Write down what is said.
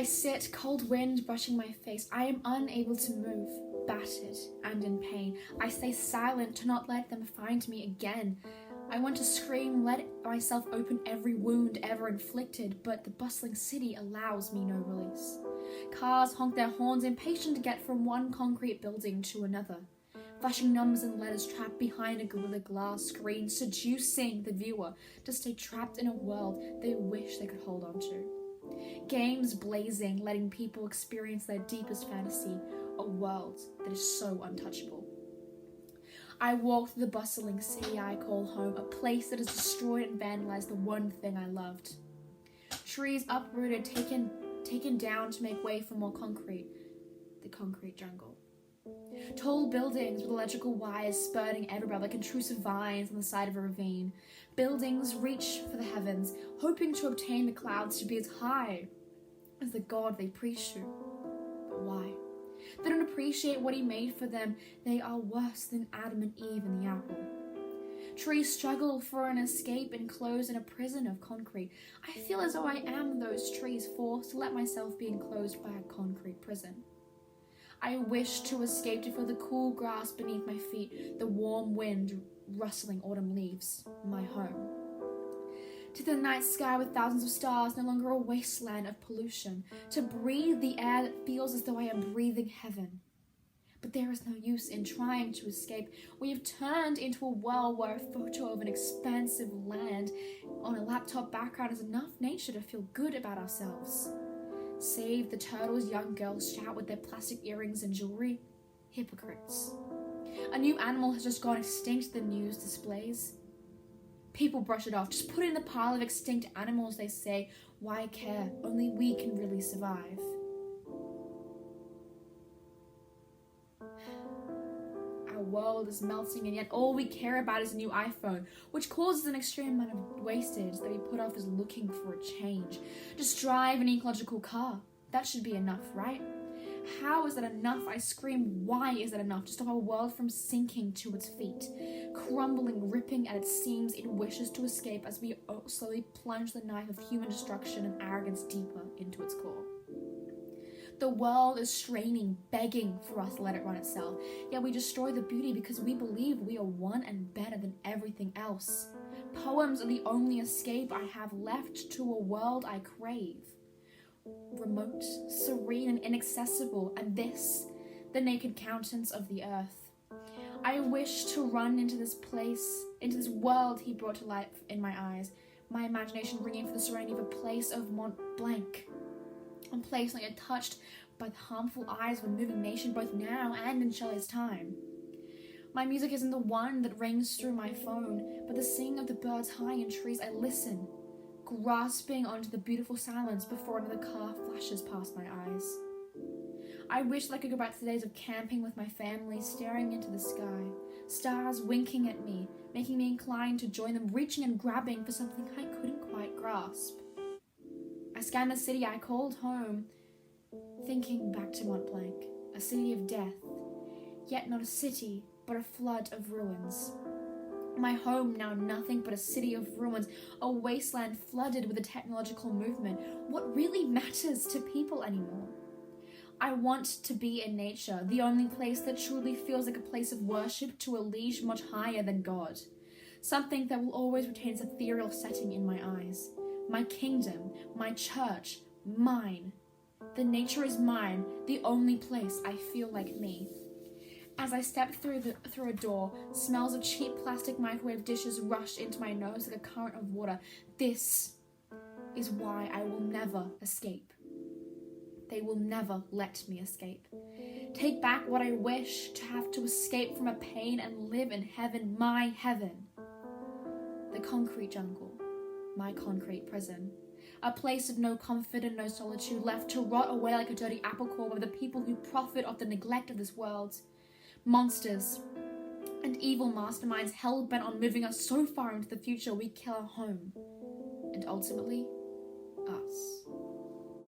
I sit, cold wind brushing my face. I am unable to move, battered and in pain. I stay silent to not let them find me again. I want to scream, let myself open every wound ever inflicted, but the bustling city allows me no release. Cars honk their horns, impatient to get from one concrete building to another. Flashing numbers and letters trapped behind a gorilla glass screen, seducing the viewer to stay trapped in a world they wish they could hold on to. Games blazing, letting people experience their deepest fantasy, a world that is so untouchable. I walk through the bustling city I call home, a place that has destroyed and vandalized the one thing I loved. Trees uprooted, taken down to make way for more concrete, the concrete jungle. Tall buildings with electrical wires spurting everywhere like intrusive vines on the side of a ravine. Buildings reach for the heavens, hoping to obtain the clouds to be as high as the God they preach to. But why? They don't appreciate what he made for them. They are worse than Adam and Eve in the apple. Trees struggle for an escape enclosed in a prison of concrete. I feel as though I am those trees, forced to let myself be enclosed by a concrete prison. I wish to escape, to feel the cool grass beneath my feet, the warm wind rustling autumn leaves, my home. To the night sky with thousands of stars, no longer a wasteland of pollution. To breathe the air that feels as though I am breathing heaven. But there is no use in trying to escape. We have turned into a world where a photo of an expansive land on a laptop background is enough nature to feel good about ourselves. Save the turtles young girls shout with their plastic earrings and jewelry. Hypocrites. A new animal has just gone extinct, the news displays. People brush it off. Just put it in the pile of extinct animals, they say. Why care? Only we can really survive. Our world is melting, and yet all we care about is a new iPhone, which causes an extreme amount of wastage that we put off as looking for a change. Just drive an ecological car. That should be enough, right? How is that enough? I scream, why is that enough to stop our world from sinking to its feet? Crumbling, ripping at its seams, it wishes to escape as we slowly plunge the knife of human destruction and arrogance deeper into its core. The world is straining, begging for us to let it run itself, yet we destroy the beauty because we believe we are one and better than everything else. Poems are the only escape I have left to a world I crave. Remote, serene, and inaccessible, and this, the naked countenance of the earth. I wish to run into this place, into this world he brought to life in my eyes, my imagination ringing for the serenity of a place of Mont Blanc, a place not yet touched by the harmful eyes of a moving nation, both now and in Shelley's time. My music isn't the one that rings through my phone, but the singing of the birds high in trees. I listen, grasping onto the beautiful silence before another car flashes past my eyes. I wish that I could go back to the days of camping with my family, staring into the sky, stars winking at me, making me inclined to join them, reaching and grabbing for something I couldn't quite grasp. I scanned the city I called home, thinking back to Mont Blanc, a city of death, yet not a city, but a flood of ruins. My home now nothing but a city of ruins, a wasteland flooded with a technological movement. What really matters to people anymore? I want to be in nature, the only place that truly feels like a place of worship to a liege much higher than God. Something that will always retain its ethereal setting in my eyes. My kingdom, my church, mine. The nature is mine, the only place I feel like me. As I stepped through a door, smells of cheap plastic microwave dishes rushed into my nose like a current of water. This is why I will never escape. They will never let me escape. Take back what I wish, to have to escape from a pain and live in heaven, my heaven. The concrete jungle, my concrete prison. A place of no comfort and no solitude, left to rot away like a dirty apple core by the people who profit off the neglect of this world. Monsters and evil masterminds hell-bent on moving us so far into the future we kill our home. And ultimately, us.